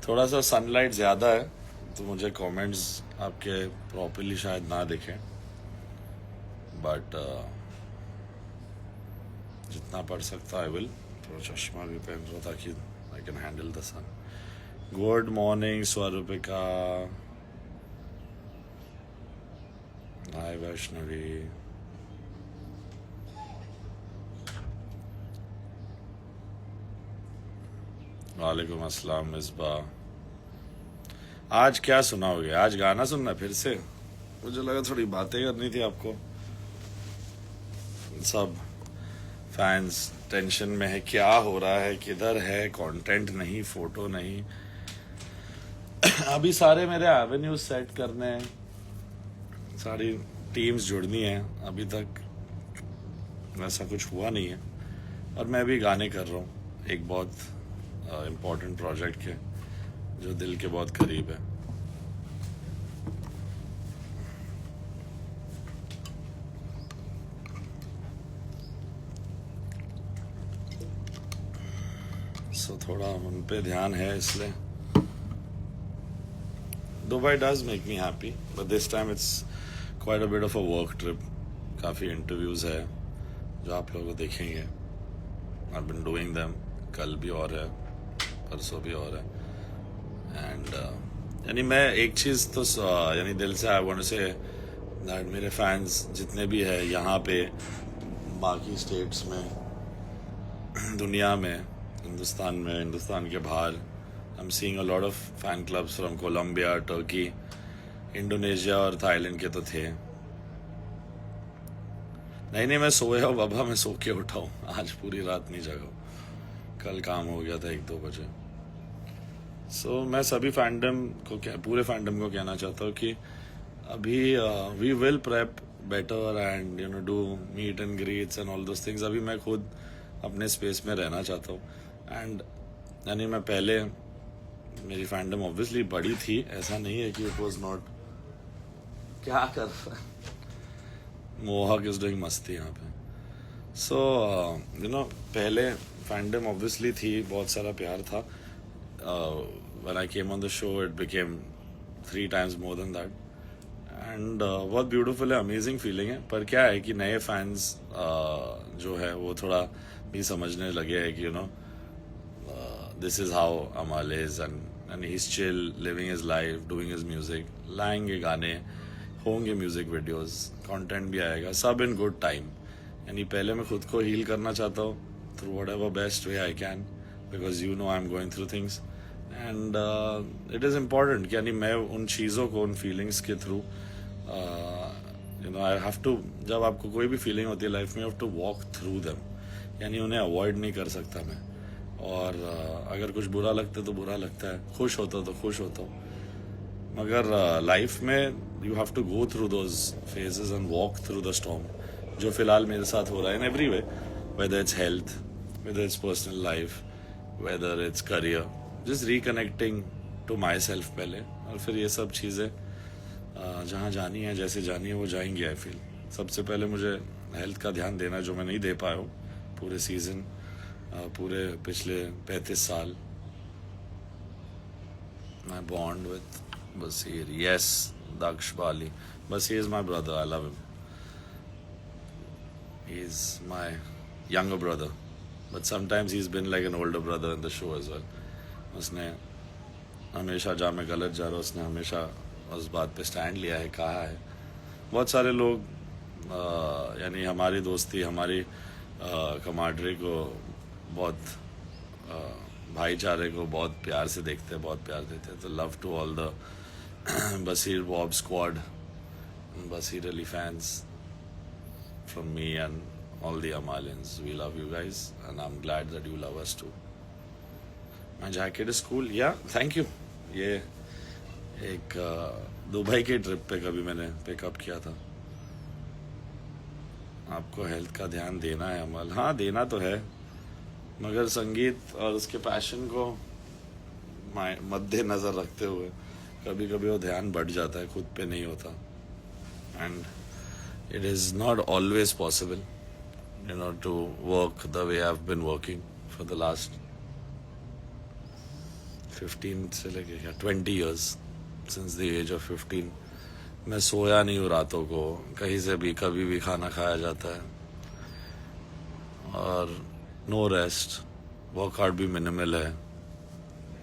थोड़ा सा सनलाइट ज़्यादा है तो मुझे कमेंट्स आपके प्रॉपरली शायद ना दिखें, बट जितना पढ़ सकता आई विल। थोड़ा चश्मा भी पहन रहा ताकि I can handle the sun. Good morning Swarupika, hi Vaishnavi, वालेकुम अस्सलाम मिसबा। आज क्या सुनाओगे? आज गाना सुनना फिर से? मुझे लगा थोड़ी बातें करनी थी आपको। सब फैंस टेंशन में है, क्या हो रहा है, किधर है, कंटेंट नहीं, फोटो नहीं। अभी सारे मेरे एवेन्यूज सेट करने हैं, सारी टीम्स जुड़नी है। अभी तक वैसा कुछ हुआ नहीं है और मैं भी गाने कर रहा हूँ एक बहुत इम्पोर्टेंट प्रोजेक्ट के, जो दिल के बहुत करीब है। सो थोड़ा उन पे ध्यान है, इसलिए Dubai does make me happy, but this time it's quite a bit of a work trip. काफ़ी इंटरव्यूज़ है जो आप लोगों को देखेंगे। आई बिन डूइंग देम, कल भी और है, परसों भी और है। एंड यानी मैं एक चीज़ तो यानी दिल से I want to say that मेरे फैंस जितने भी है यहाँ पे, बाकी स्टेट्स में, दुनिया में, हिंदुस्तान में, हिंदुस्तान के बाहर, I am seeing a lot of fan clubs from Colombia, Turkey, Indonesia और थाईलैंड के तो थे। नहीं मैं सोया हूँ बाबा, मैं सो के उठा हूँ, आज पूरी रात नहीं जगा। कल काम हो गया था 1-2 बजे। सो मैं सभी फैंडम को पूरे फैंडम को कहना चाहता हूँ कि अभी we will prep better and you know do meet and greets and all those things. अभी मैं खुद अपने स्पेस में रहना चाहता हूँ। एंड यानी मैं पहले, मेरी फैंडम ऑब्वियसली बड़ी थी, ऐसा नहीं है कि इट वाज नॉट। क्या कर रहा है मोहक इज डूइंग मस्ती यहाँ पे। सो यू नो पहले फैंडम ऑब्वियसली थी, बहुत सारा प्यार था। When I came on the show it became 3 times more than that. And बहुत ब्यूटीफुल है, अमेजिंग फीलिंग है। पर क्या है कि नए फैंस जो है वो थोड़ा भी समझने लगे हैं कि you know this is how Amal is and he is chill living his life, doing his music. लाएंगे गाने, होंगे म्यूजिक वीडियोस, कंटेंट भी आएगा, सब इन गुड टाइम। यानी पहले मैं खुद को हील करना चाहता हूँ through whatever best way I can, because you know I am going through things and it is important कि यानी मैं उन चीज़ों को, उन फीलिंग्स के through you know I have to, जब आपको कोई भी फीलिंग होती है लाइफ में, you have to walk through them. यानी उन्हें अवॉइड नहीं कर सकता मैं। और अगर कुछ बुरा लगता है तो बुरा लगता है, खुश होता तो खुश होता हूँ, मगर लाइफ में you have to go through those phases and walk through the storm, जो फिलहाल मेरे साथ हो रहा है in every way, whether it's health, whether it's personal life, whether it's career, just reconnecting to myself पहले, और फिर ये सब चीज़ें जहाँ जानी है, जैसे जानी है वो जाएंगी। आई फील सबसे पहले मुझे हेल्थ का ध्यान देना है, जो मैं नहीं दे पाया हूँ पूरे सीजन, पूरे पिछले 35 साल। My bond with Basir, yes, Daksh Bali. Basir is my brother, I love him. He's my younger brother, but sometimes he's been like an older brother in the show as well. उसने हमेशा, जहाँ मैं गलत जा रहा हूँ, उसने हमेशा उस बात पे स्टैंड लिया है, कहा है। बहुत सारे लोग यानी हमारी दोस्ती, हमारी कमाडरे को बहुत भाईचारे को बहुत प्यार से देखते हैं, बहुत प्यार देते हैं। तो love to all the Basir Bob squad, Basir Ali fans from me and all the Amalians. We love you guys and I'm glad that you love us too. My jacket is cool. Yeah, thank you. ये एक Dubai के trip पे कभी मैंने pickup किया था। आपको health का ध्यान देना है अमल। हाँ, देना तो है, मगर संगीत और उसके पैशन को मद्देनजर रखते हुए कभी कभी वो ध्यान बढ़ जाता है, खुद पे नहीं होता। And it is not always possible you know to work the way I have been working for the last 15 से लेके क्या 20 years, since the age of 15 मैं सोया नहीं हूँ रातों को, कहीं से भी कभी भी खाना खाया जाता है, और नो रेस्ट, वर्कआउट भी मिनिमल है.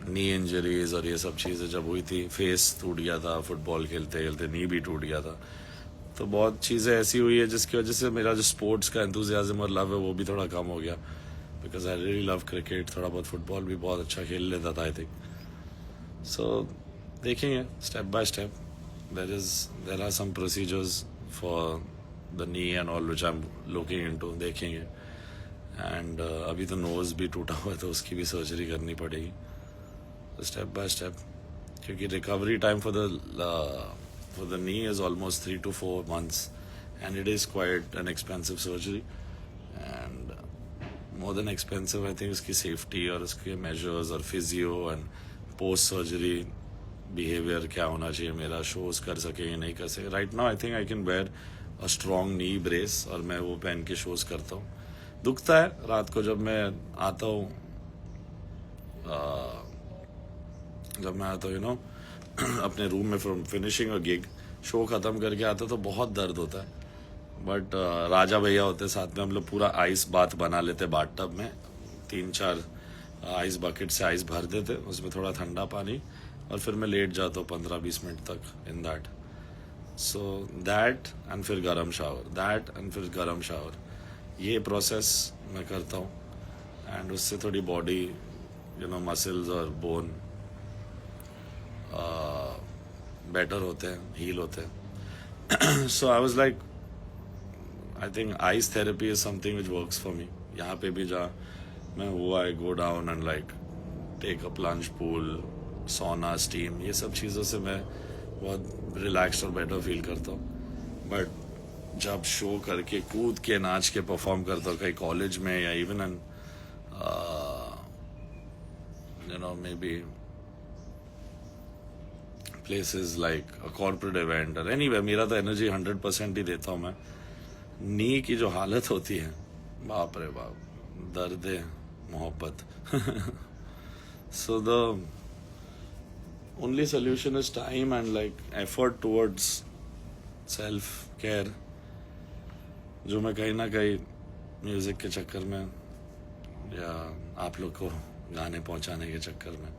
नी इंजरीज और ये सब चीज़ें जब हुई थी, फेस टूट गया था फुटबॉल खेलते खेलते, नी भी टूट गया था. तो बहुत चीज़ें ऐसी हुई है जिसकी वजह से मेरा जो स्पोर्ट्स का एंथुजियाज्म और लव है वो भी थोड़ा कम हो गया. Because I really love cricket, थोड़ा बहुत फुटबॉल भी बहुत अच्छा खेल लेता था आई थिंक. सो देखेंगे step by step. There are some procedures for the knee and all which I am looking into. देखेंगे. एंड अभी तो नोज भी टूटा हुआ है तो उसकी भी सर्जरी करनी पड़ेगी. स्टेप बाय स्टेप, क्योंकि recovery time for the knee is almost 3 to 4 months and it is quite an expensive surgery and more than expensive I think उसकी सेफ्टी और उसके मेजर्स और physio and post surgery behaviour क्या होना चाहिए मेरा, shows कर सके या नहीं कर सके. Right now I think I can wear a strong knee brace और मैं वो पहन के शोज करता हूँ. दुखता है रात को जब मैं आता हूँ, यू नो अपने रूम में from finishing a gig, show ख़त्म करके आता तो बहुत दर्द होता है. बट राजा भैया होते साथ में, हम लोग पूरा आइस बाथ बना लेते बाथ टब में, 3-4 आइस बकेट से आइस भर देते, उसमें थोड़ा ठंडा पानी, और फिर मैं लेट जाता हूँ 15-20 मिनट तक in that. So that and फिर गरम शावर, ये प्रोसेस मैं करता हूँ. एंड उससे थोड़ी बॉडी यू नो मसल्स और बोन बेटर होते हैं, हील होते हैं. So I was like I think ice therapy is something which works for me. यहाँ पे भी जहाँ मैं हुआ, I go down and like take a plunge pool, sauna, steam, ये सब चीज़ों से मैं बहुत रिलैक्स्ड और बेटर फील करता हूँ. बट जब शो करके कूद के नाच के परफॉर्म करता हूँ कहीं कॉलेज में या even an you know maybe places like a corporate event और एनीवे, मेरा तो एनर्जी 100% ही देता हूँ मैं. नी की जो हालत होती है, बाप रे बाप, दर्द मोहब्बत. So the only solution is time and like effort towards self care, जो मैं कहीं ना कहीं म्यूजिक के चक्कर में या आप लोग को गाने पहुंचाने के चक्कर में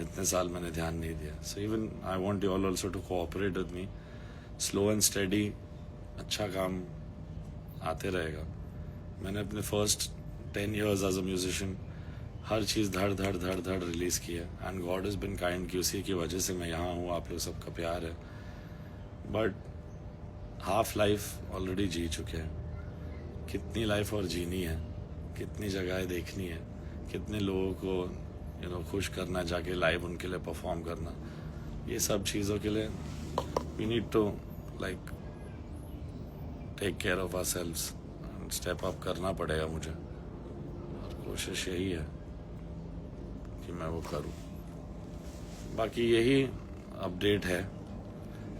इतने साल मैंने ध्यान नहीं दिया. So even I want you all also to cooperate with me. Slow and steady अच्छा काम आते रहेगा. मैंने अपने first 10 years as a musician हर चीज़ धड़ रिलीज़ की है. And God is been kind कि उसी की वजह से मैं यहाँ हूँ, आप लोग सबका प्यार है. बट हाफ लाइफ ऑलरेडी जी चुके हैं. कितनी लाइफ और जीनी है, कितनी जगहें देखनी है, कितने लोगों को यू नो खुश करना, जाके लाइव उनके लिए परफॉर्म करना. ये सब चीज़ों के लिए we need to like take care of ourselves. Step up करना पड़ेगा मुझे, और कोशिश यही है कि मैं वो करूं. बाकी यही अपडेट है.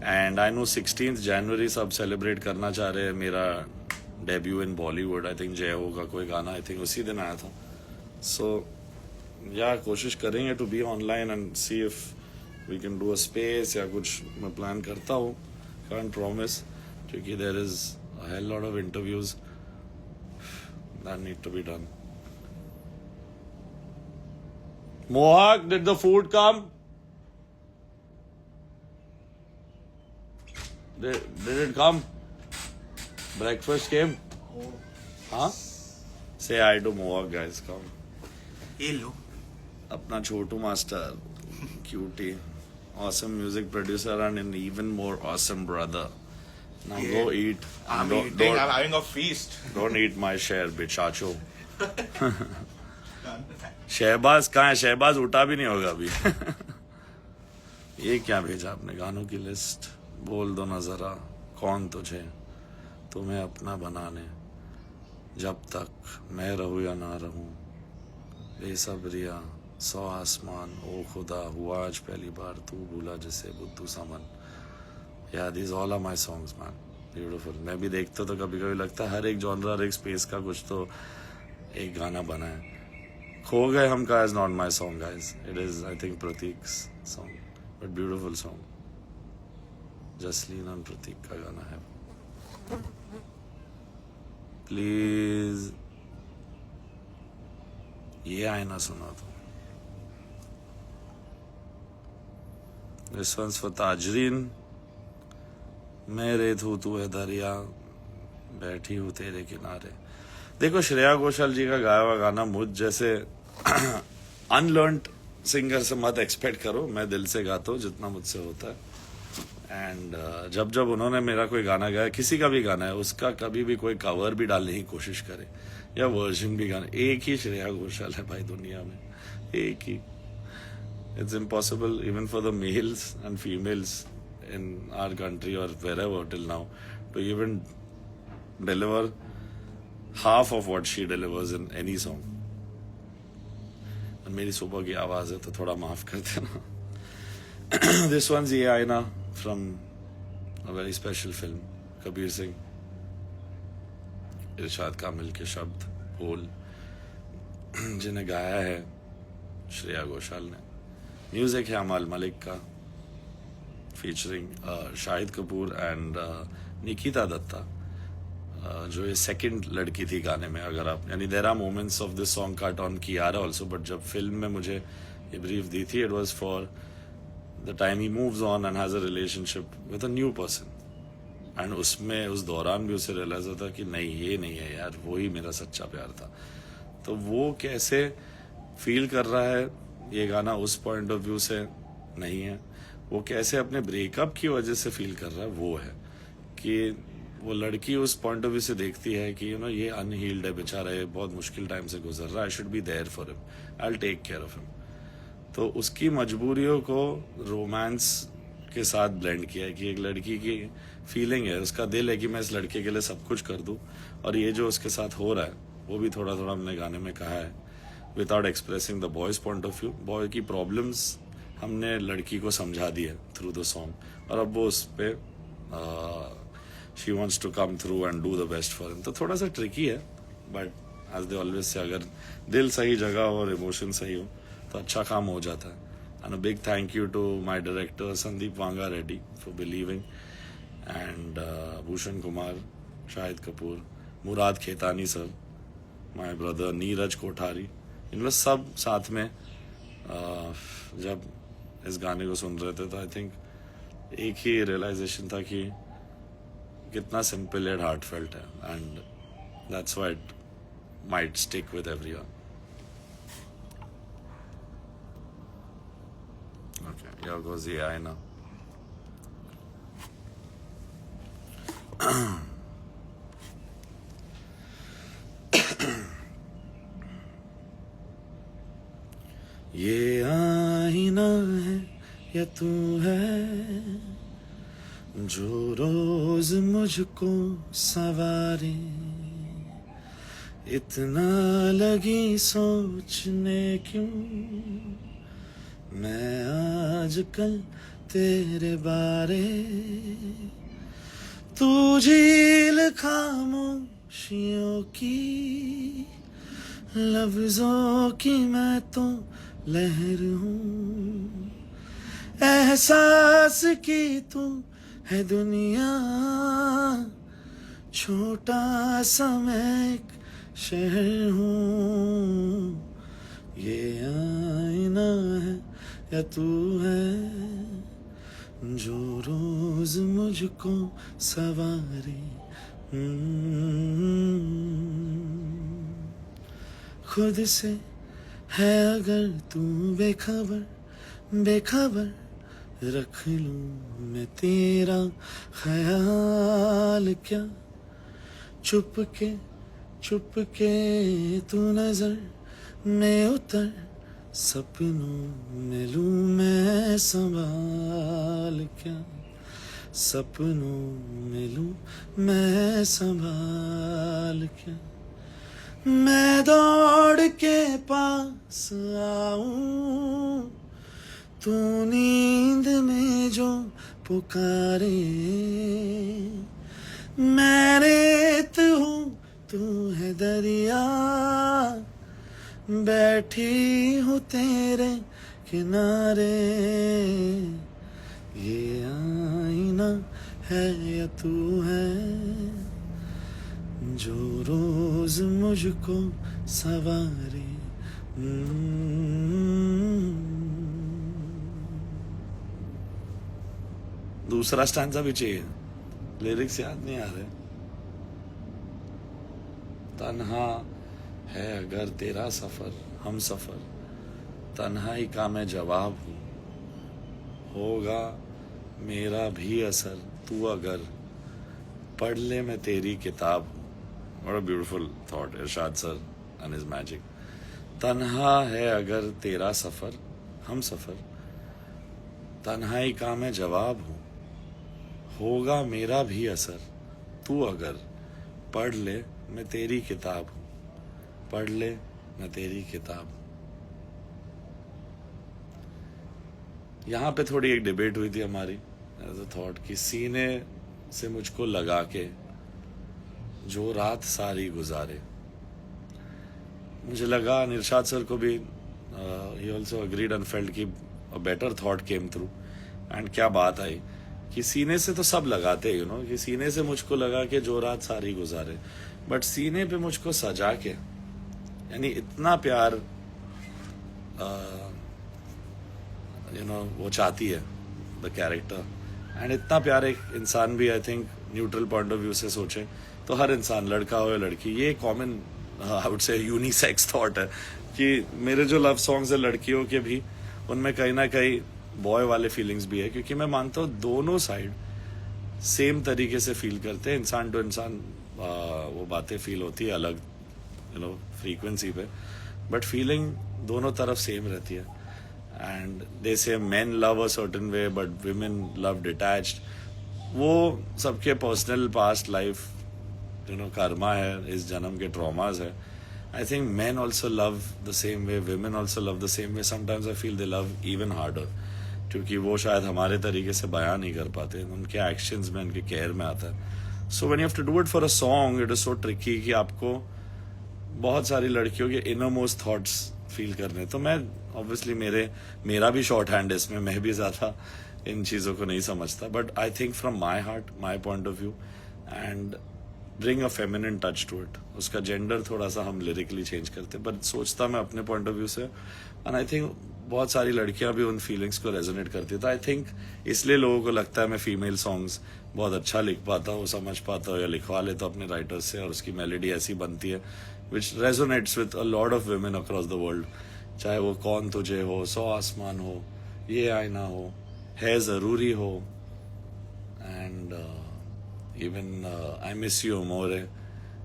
And I know 16th January सब सेलिब्रेट करना चाह रहे हैं मेरा debut in Bollywood. I think जय हो का कोई गाना आई थिंक उसी दिन आया था. सो या कोशिश करेंगे to be online and see if we can do a space या कुछ मैं प्लान करता हूँ. कांट प्रॉमिस, क्योंकि there is a hell lot of interviews that need to be done. Mohawk, did the food come? Did it come? Breakfast came? Huh? Say hi to Mohawk, guys. Come. Hello. अपना छोटू master, cutie, awesome music producer and an even more awesome brother. Now Yeah. go eat. I'm Don't- eating. don't- I'm having a feast. Don't eat my share, bichacho. Shahbaz कहाँ है? शहबाज उठा भी नहीं होगा अभी. ये क्या भेजा आपने? गानों की लिस्ट बोल दो ना जरा. कौन तुझे तुम्हें अपना बनाने, जब तक मैं रहूं या ना रहूं, बेसब्रिया 100 आसमान, ओ खुदा हुआ आज पहली बार तू भूला जिसे बुद्धू समन. Yeah, these all are my songs, man. Beautiful. मैं भी देखता तो कभी कभी लगता है हर एक जॉनर, हर एक स्पेस का कुछ तो एक गाना बना है. खो गए हम का is not my song guys, it is I think Prateek song, but beautiful song, Jasleen और प्रतीक का गाना है। प्लीज ये आईना सुना दो। This one's for Tazreen. मेरे तू है दरिया, बैठी हूँ तेरे किनारे। देखो श्रेया घोषाल जी का गाया हुआ गाना मुझ जैसे अनलर्नड सिंगर से मत एक्सपेक्ट करो, मैं दिल से गाता हूँ जितना मुझसे होता है। एंड जब जब उन्होंने मेरा कोई गाना गाया, किसी का भी गाना है, उसका कभी भी कोई कवर भी डालने की कोशिश करे या वर्जन भी गाना, एक ही श्रेया घोषाल है भाई दुनिया में, एक ही। It's impossible even for the males and females in our country or wherever till now to even deliver half of what she delivers in any song. And मेरी सुबह की आवाज है तो थोड़ा माफ कर देना। This one's ये आईना from a very special film, Kabir Singh, इरशाद कामिल के शब्द बोल, जिन्हें गाया है श्रेया घोषाल ने। म्यूजिक है अमाल मलिक का, फीचरिंग शाहिद कपूर एंड निकिता दत्ता, जो ये सेकंड लड़की थी गाने में। अगर आप यानी there are moments of this song cut on Kiara also, but जब फिल्म में मुझे ये ब्रीफ दी थी, it was for the time he moves on and has a relationship with a new person. And उसमें उस दौरान भी उसे रियलाइज होता कि नहीं ये नहीं है यार, वो ही मेरा सच्चा प्यार था। तो वो कैसे फील कर रहा है ये गाना उस पॉइंट ऑफ व्यू से नहीं है, वो कैसे अपने ब्रेकअप की वजह से फील कर रहा है वो है। कि वो लड़की उस पॉइंट ऑफ व्यू से देखती है कि यू नो ये अनहील्ड है बेचारा, ये बहुत मुश्किल टाइम से गुजर रहा है, I should be there for him, I will take care of him. तो उसकी मजबूरियों को रोमांस के साथ ब्लेंड किया है कि एक लड़की की फीलिंग है, उसका दिल है कि मैं इस लड़के के लिए सब कुछ कर दूं, और ये जो उसके साथ हो रहा है वो भी थोड़ा थोड़ा हमने गाने में कहा है, without expressing the boys point of view. Boy की प्रॉब्लम्स हमने लड़की को समझा दी है थ्रू द सॉन्ग, और अब वो उस पे she wants to come through and do the best for him. तो थोड़ा सा ट्रिकी है, but as they always say अगर दिल सही जगह और इमोशन सही हो तो अच्छा काम हो जाता है। And a big thank you to my director Sandeep Vanga Reddy for believing, and Bhushan Kumar, Shahid Kapoor, Murad Khetani sir, my brother Neeraj Kothari, इन लोग सब साथ में जब इस गाने को सुन रहे थे तो आई थिंक एक ही रियलाइजेशन था कि कितना सिंपल एंड हार्टफेल्ट है, and that's why it might stick with everyone. Okay, here goes ये आईना। ये आईना है या तू है जो रोज मुझको सवारे, इतना लगी सोचने क्यों मैं आजकल तेरे बारे। तू झील खामोशियों की, लफ्जों की मैं तो लहर हूँ, एहसास की तू है दुनिया, छोटा सा मैं एक शहर हूँ। ये आईना है या तू है जो रोज मुझको सवारे। खुद से है अगर तू बेखबर, बेखबर रख लूं मैं तेरा ख्याल क्या, चुप के तू नजर में उतर, सपनों में लूं मैं संभाल क्या, सपनों में लूं मैं संभाल क्या। मैं दौड़ के पास आऊं, तू नींद में जो पुकारे, मैं रेत हूँ तू है दरिया, बैठी हूँ तेरे किनारे, ये आईना है या तू है जो रोज मुझको सवारे। दूसरा स्टैंजा भी चाहिए, लिरिक्स याद नहीं आ रहे। तन्हा है अगर तेरा सफर हम सफर, तन्हाई का मैं जवाब हूँ, होगा मेरा भी असर तू अगर पढ़ ले मैं तेरी किताब हूँ। What a beautiful thought, Irshad sir and his magic. तन्हा है अगर तेरा सफर हम सफर, तन्हाई का मैं जवाब हूँ, होगा मेरा भी असर तू अगर पढ़ ले मैं तेरी किताब हूँ, पढ़ ले मैं तेरी किताब हूँ। यहाँ पे थोड़ी एक डिबेट हुई थी हमारी एज अ थॉट कि सीने से मुझको लगा के जो रात सारी गुजारे। मुझे लगा इरशाद सर को भी he also agreed and felt कि a better thought came through. And क्या बात आई कि सीने से तो सब लगाते यू नो, कि सीने से मुझको लगा कि जो रात सारी गुजारे, बट सीने पे मुझको सजा के, यानी इतना प्यार यू नो वो चाहती है द कैरेक्टर। एंड इतना प्यार एक इंसान भी I think neutral point of view से सोचे तो हर इंसान, लड़का हो या लड़की, ये common I would say unisex thought है कि मेरे जो लव सॉन्ग्स है लड़कियों के भी, उनमें कहीं ना कहीं बॉय वाले फीलिंग्स भी है, क्योंकि मैं मानता हूँ दोनों साइड सेम तरीके से फील करते हैं। इंसान टू इंसान वो बातें फील होती है अलग यू नो फ्रीक्वेंसी पे, बट फीलिंग दोनों तरफ सेम रहती है। एंड दे से main love a certain way but women love detached, वो सबके personal past life you know Karma है, इस जन्म के ट्रॉमास है। I think men also love the same way, women also love the same way. Sometimes I feel they love even harder, क्योंकि वो शायद हमारे तरीके से बयान नहीं कर पाते, उनके एक्शंस में, उनके केयर में आता है। So when you have to do it for a song, it is so tricky कि आपको बहुत सारी लड़कियों के इनर मोस्ट थॉट्स फील करने। तो मैं ऑब्वियसली मेरा भी शॉर्ट हैंड है इसमें, मैं भी ज़्यादा इन चीज़ों को नहीं समझता, but I think from my heart, my point of view, and bring a feminine touch to it. उसका जेंडर थोड़ा सा हम लिरिकली चेंज करते, पर सोचता मैं अपने पॉइंट ऑफ व्यू से, एंड आई थिंक बहुत सारी लड़कियां भी उन फीलिंग्स को रेजोनेट करती है। तो आई थिंक इसलिए लोगों को लगता है मैं फीमेल सॉन्ग्स बहुत अच्छा लिख पाता हूँ, समझ पाता हूँ, या लिखवा लेता हूँ अपने राइटर्स से, और उसकी मेलोडी ऐसी बनती है which resonates with a lot of women across the world. चाहे वो कौन तुझे हो, 100 आसमान हो, ये आईना हो, है ज़रूरी हो, and even I miss you more,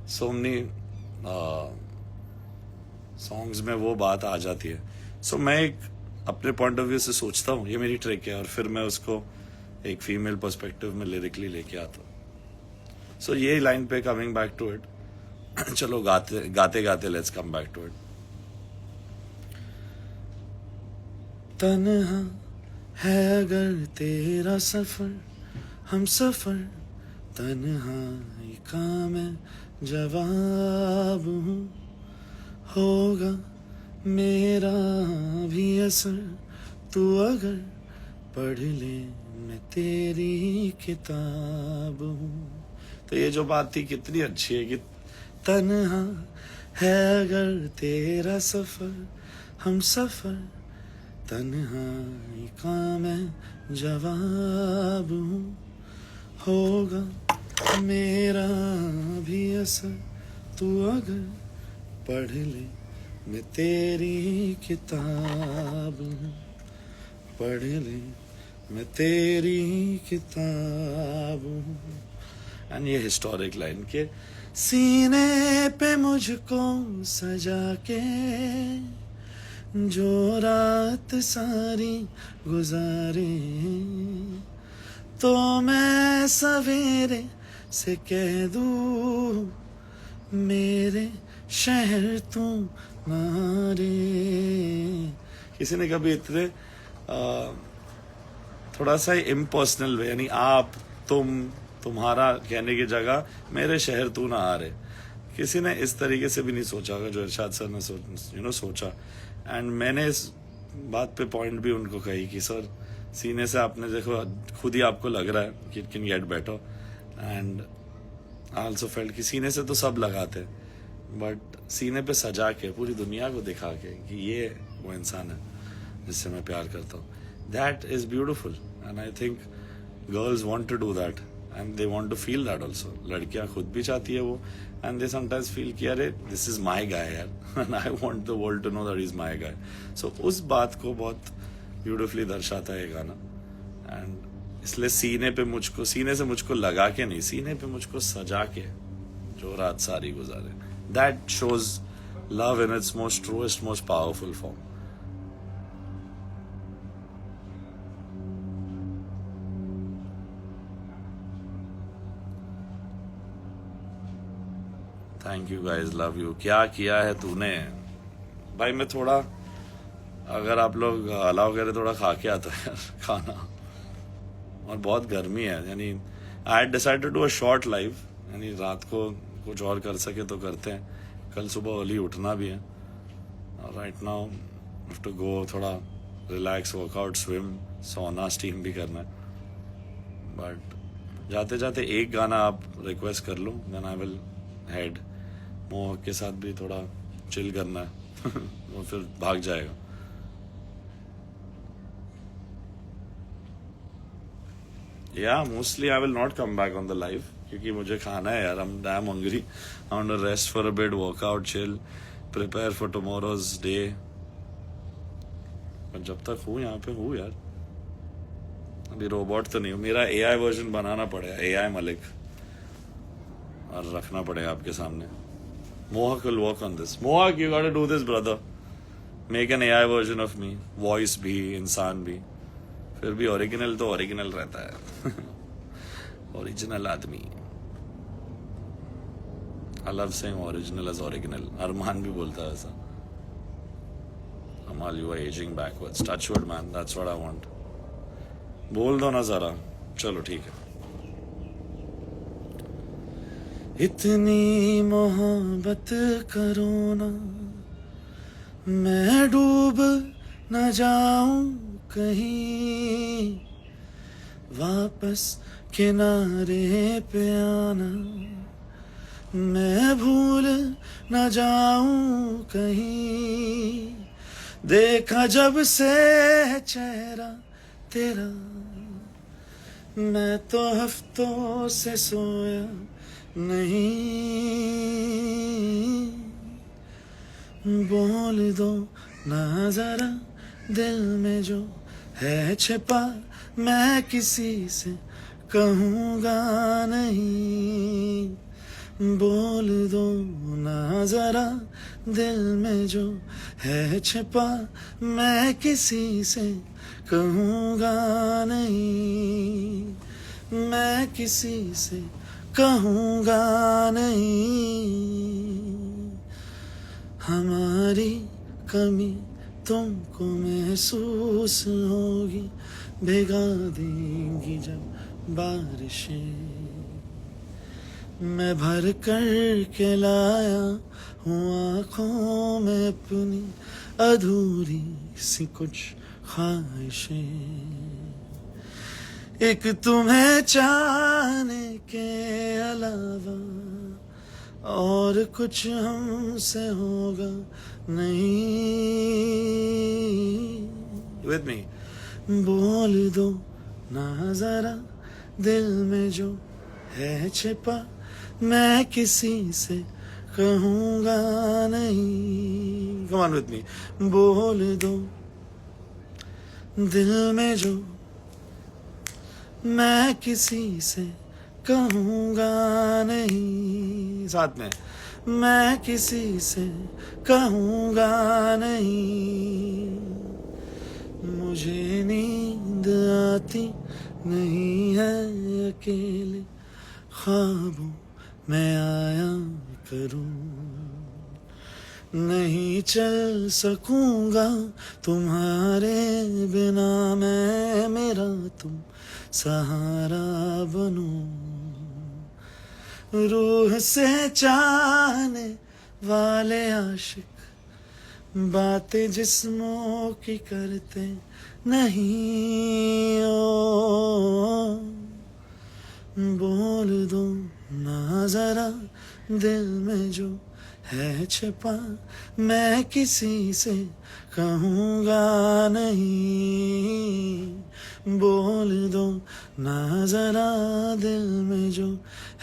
so many songs में वो बात आ जाती है। so मैं एक अपने पॉइंट ऑफ व्यू से सोचता हूँ, ये मेरी ट्रिक है, और फिर मैं उसको एक फीमेल पर्सपेक्टिव में लिरिकली लेके आता हूँ। सो ये लाइन पे कमिंग बैक टू इट, चलो गाते गाते गाते let's come back to it. तन्हा है अगर तेरा सफर हम सफर, तन्हाई का मैं जवाब हूँ, होगा मेरा भी असर तू अगर पढ़ ले मैं तेरी किताब हूँ। तो ये जो बात थी कितनी अच्छी है कि तन्हा है अगर तेरा सफर हम सफर, तन्हाई का मैं जवाब हूँ, होगा मेरा भी असर तू अगर पढ़ ले मैं तेरी किताब हूँ, पढ़ ले मैं तेरी किताब हूँ। एंड ये हिस्टोरिक लाइन के सीने पे मुझको सजा के जो रात सारी गुजारे, तो मैं सवेरे से कह दूँ मेरे शहर तू नारे। किसी ने कभी इतने थोड़ा सा इम्पर्सनल वे, यानी आप, तुम, तुम्हारा कहने की जगह मेरे शहर तू ना आ रहे, किसी ने इस तरीके से भी नहीं सोचा होगा जो इरशाद सर ने सोचा। एंड मैंने इस बात पे पॉइंट भी उनको कही कि सर सीने से आपने देखो खुद ही आपको लग रहा है कि it can get better, and I also felt कि सीने से तो सब लगाते हैं, बट सीने पे सजा के पूरी दुनिया को दिखा के कि ये वो इंसान है जिससे मैं प्यार करता हूँ, that is beautiful. And I think girls want to do that and they want to feel that also. लड़कियां खुद भी चाहती है वो, एंड दे समटाइम्स फील कि अरे दिस इज माई गाय यार and I want the world to know that is my guy. So उस बात को बहुत ब्यूटिफुली दर्शाता है ये गाना। एंड इसलिए सीने से मुझको लगा के नहीं, सीने पे मुझको सजा के जो रात सारी गुजारे, that shows love in its most truest most powerful form. Thank you guys, love you. क्या किया है तूने भाई। मैं थोड़ा, अगर आप लोग अलाउ करें, थोड़ा खा के आता है यार खाना, और बहुत गर्मी है। यानी I decided to do a short live, यानी रात को कुछ और कर सके तो करते हैं, कल सुबह अर्ली उठना भी है। Right now have to go, थोड़ा रिलैक्स, वर्कआउट, स्विम, सोना, स्टीम भी करना है। बट जाते जाते एक गाना आप रिक्वेस्ट कर लो, देन आई विल हेड। मोहक के साथ भी थोड़ा चिल करना है वो फिर भाग जाएगा। या mostly I will not come back on the live, क्योंकि मुझे खाना है यार। I am damn hungry. I want to rest for a bit, workout, chill, prepare for tomorrow's day. पर जब तक हूँ यहाँ पे हूँ यार, अभी रोबोट तो नहीं हूँ। मेरा एआई वर्जन बनाना पड़ेगा, एआई मलिक, और रखना पड़ेगा आपके सामने। Mohak will work on this. Mohak, you gotta do this, brother. Make an AI version of me. Voice भी, इंसान भी, फिर भी ओरिजिनल तो ओरिजिनल रहता है ओरिजिनल आदमी। I love saying original as original. अरमान भी बोलता है ऐसा। Amal, you are aging backwards. Touch wood, man. That's what I want. बोल दो ना जरा। चलो ठीक है। इतनी मोहब्बत करो ना, मैं डूब न जाऊं कहीं, वापस किनारे पे आना, मैं भूल न जाऊं कहीं। देखा जब से चेहरा तेरा, मैं तो हफ्तों से सोया नहीं। बोल दो ना जरा दिल में जो है छिपा, मैं किसी से कहूँगा नहीं। बोल दो ना जरा दिल में जो है छिपा, मैं किसी से कहूँगा नहीं। मैं किसी से कहूँगा नहीं। हमारी कमी तुमको महसूस होगी, भिगा देंगी जब बारिशें। मैं भर कर के लाया हूँ आँखों में अपनी अधूरी सी कुछ ख्वाहिशें। एक तुम्हें चाहने के अलावा और कुछ हमसे होगा नहीं। With me. बोल दो ना जरा दिल में जो है छिपा, मैं किसी से कहूँगा नहीं। Come on with me. बोल दो दिल में जो मैं किसी से कहूँगा नहीं। साथ में, मैं किसी से कहूँगा नहीं। मुझे नींद आती नहीं है, अकेले ख्वाबों में आया करूँ। नहीं चल सकूँगा तुम्हारे बिना मैं, मेरा तुम सहारा बनूं। रूह से चाहने वाले आशिक बातें जिस्मों की करते नहीं ओ, बोल दो ना जरा दिल में जो है छिपा, मैं किसी से कहूँगा नहीं, बोल दो ना जरा दिल में जो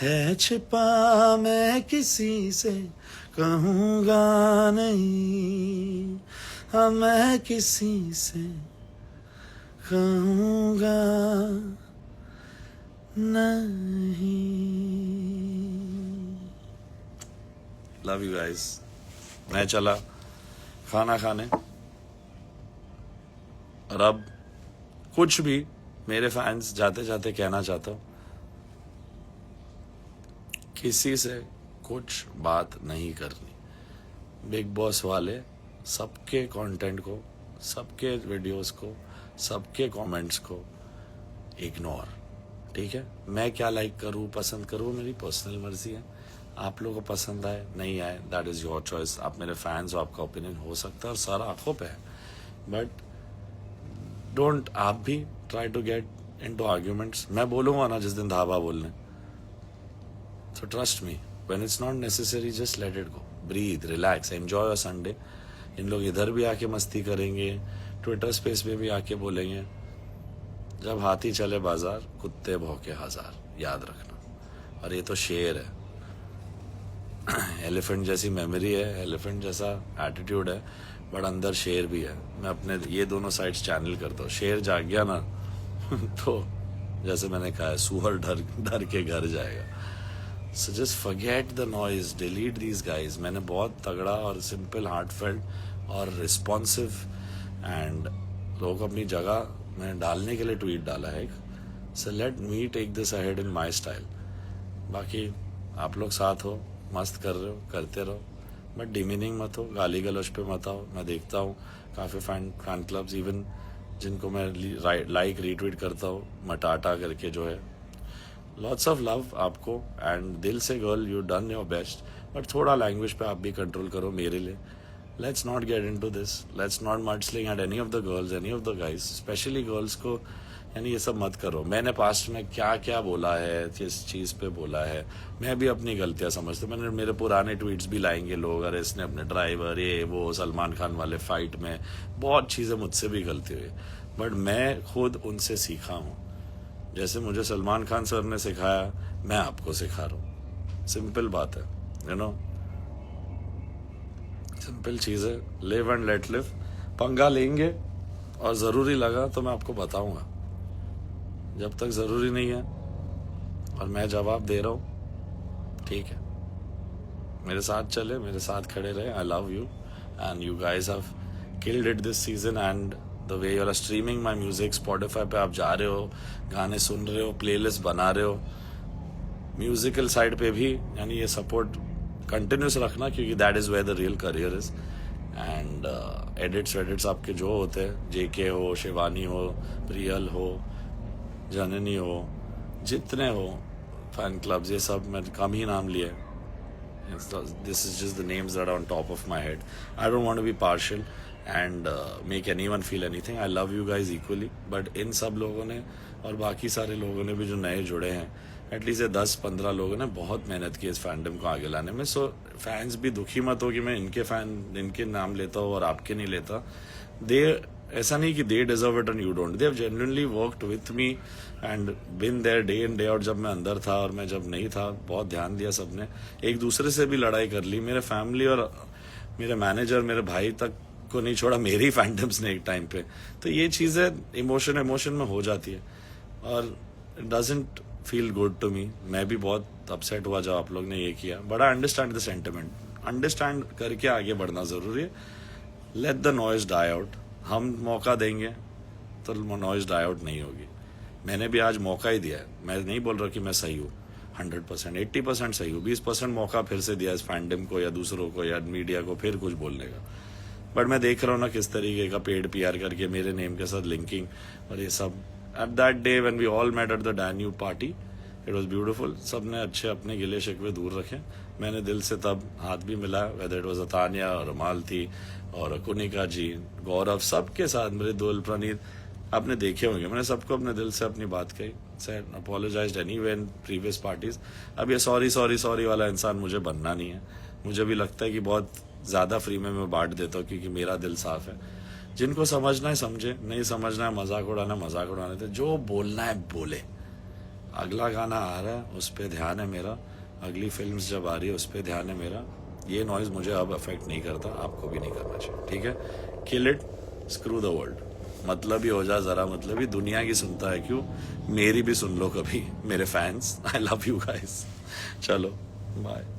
है छिपा, मैं किसी से कहूँगा नहीं, हाँ मैं किसी से कहूँगा नहीं। Love you guys. मैं चला खाना खाने, और अब कुछ भी मेरे फैंस जाते जाते कहना चाहता हूँ, किसी से कुछ बात नहीं करनी। बिग बॉस वाले सबके कंटेंट को, सबके वीडियोस को, सबके कमेंट्स को इग्नोर, ठीक है। मैं क्या लाइक करूँ पसंद करूँ मेरी पर्सनल मर्जी है, आप लोगों को पसंद आए नहीं आए दैट इज़ योर चॉइस। आप मेरे फैंस हो, आपका ओपिनियन हो सकता है और सारा आंखों पे है, बट डोंट आप भी try to get into arguments. मैं बोलूँगा ना जिस दिन धाबा बोलने, so trust me when it's not necessary just let it go, breathe, relax, enjoy your Sunday। इन लोग इधर भी आके मस्ती करेंगे, ट्विटर स्पेस में भी आके बोलेंगे, जब हाथी चले बाजार कुत्ते भौंके हजार, याद रखना। और ये तो शेर है, एलिफेंट जैसी मेमोरी है, एलिफेंट जैसा एटीट्यूड है, बट अंदर शेर भी है। मैं अपने ये दोनों साइड्स चैनल करता हूँ। शेर जाग गया ना तो जैसे मैंने कहा है, सूअर डर डर के घर जाएगा। So just forget the noise, delete these guys। मैंने बहुत तगड़ा और सिंपल, हार्टफेल्ट और रिस्पॉन्सिव एंड लोगों को अपनी जगह में डालने के लिए ट्वीट डाला है एक। So let me take this ahead in my style। बाकी आप लोग साथ हो, मस्त कर रहे हो, करते रहो, बट डिमीनिंग मत हो, गाली गलौज पे मत आओ। मैं देखता हूँ काफ़ी फैन क्लब्स इवन जिनको मैं लाइक रीट्वीट करता हूँ, मटाटा करके जो है। लॉट्स ऑफ लव आपको, एंड दिल से girl you done your best, but थोड़ा लैंग्वेज पे आप भी कंट्रोल करो मेरे लिए। Let's not get into this, let's not mudslinging at any of the girls, any of the guys, specially girls को, यानी ये सब मत करो। मैंने पास्ट में क्या क्या बोला है, किस चीज़ पे बोला है, मैं भी अपनी गलतियां समझता हूँ। मैंने मेरे पुराने ट्वीट्स भी लाएंगे लोग, अरे इसने अपने ड्राइवर ये वो सलमान खान वाले फाइट में, बहुत चीज़ें मुझसे भी गलती हुई, बट मैं खुद उनसे सीखा हूँ। जैसे मुझे सलमान खान सर ने सिखाया, मैं आपको सिखा रहा हूँ। सिंपल बात है, यू नो, सिंपल चीज़ है। Live and let live. पंगा लेंगे और ज़रूरी लगा तो मैं आपको बताऊंगा, जब तक ज़रूरी नहीं है और मैं जवाब दे रहा हूँ, ठीक है। मेरे साथ चले, मेरे साथ खड़े रहे। I love you and you guys have killed it this season, and the way you are streaming my music, Spotify पे आप जा रहे हो, गाने सुन रहे हो, प्लेलिस्ट बना रहे हो, म्यूजिकल साइड पे भी, यानी ये सपोर्ट कंटिन्यूस रखना, क्योंकि that is where the real career is. And edits आपके जो होते हैं, जेके हो, शिवानी हो, प्रियल हो, जननी हो, जितने हो फैन क्लब्स, ये सब मैं कम ही नाम लिए। This is just the names that are on top of my head. I don't want to be partial and make anyone feel anything. I love you guys equally. But इन सब लोगों ने और बाकी सारे लोगों ने भी जो नए जुड़े हैं, एटलीस्ट ये 10-15 लोगों ने बहुत मेहनत की इस फैंडम को आगे लाने में। सो फैंस भी दुखी मत हो कि मैं इनके नाम लेता हूँ और आपके नहीं लेता। ऐसा नहीं कि they deserve it and you don't, they have genuinely worked with me and been their day in day out. जब मैं अंदर था और मैं जब नहीं था, बहुत ध्यान दिया सबने, एक दूसरे से भी लड़ाई कर ली। मेरे फैमिली और मेरे मैनेजर, मेरे भाई तक को नहीं छोड़ा मेरी फैंडम्स ने एक टाइम पे। तो ये चीज़ें इमोशन में हो जाती है और it doesn't feel good to me. मैं भी बहुत अपसेट हुआ जब आप लोग ने ये किया, but I understand the sentiment, understand करके आगे बढ़ना ज़रूरी है। Let the noise die out. हम मौका देंगे तो नॉइज डाई आउट नहीं होगी। मैंने भी आज मौका ही दिया है, मैं नहीं बोल रहा कि मैं सही हूँ 100%, 80% सही हूँ, 20% मौका फिर से दिया इस फैंडम को या दूसरों को या मीडिया को फिर कुछ बोलने का। बट मैं देख रहा हूँ ना किस तरीके का पेड PR करके मेरे नेम के साथ लिंकिंग और ये सब। At that day when we all met at the Danube party, it was beautiful. सब ने अच्छे अपने गिले शिकवे दूर रखे। मैंने दिल से तब हाथ भी मिला, वेदर इट वॉज तानिया और रमाल थी और कुनिका जी, गौरव, सबके साथ, मृदुल, प्रणीत, आपने देखे होंगे, मैंने सबको अपने दिल से अपनी बात कही। Said apologised anyway in previous parties. अब ये सॉरी सॉरी सॉरी वाला इंसान मुझे बनना नहीं है। मुझे भी लगता है कि बहुत ज़्यादा फ्री में मैं बांट देता हूँ क्योंकि मेरा दिल साफ है। जिनको समझना है समझे, नहीं समझना है मजाक उड़ाने थे, जो बोलना है बोले। अगला गाना आ रहा है, उस पर ध्यान है मेरा। अगली फिल्म्स जब आ रही है उस पर ध्यान है मेरा। ये नॉइज़ मुझे अब अफेक्ट नहीं करता, आपको भी नहीं करना चाहिए, ठीक है। Kill it, screw the world. मतलब ही हो जा जरा, मतलब ही दुनिया की सुनता है क्यों, मेरी भी सुन लो कभी मेरे fans. I love you guys. चलो बाय।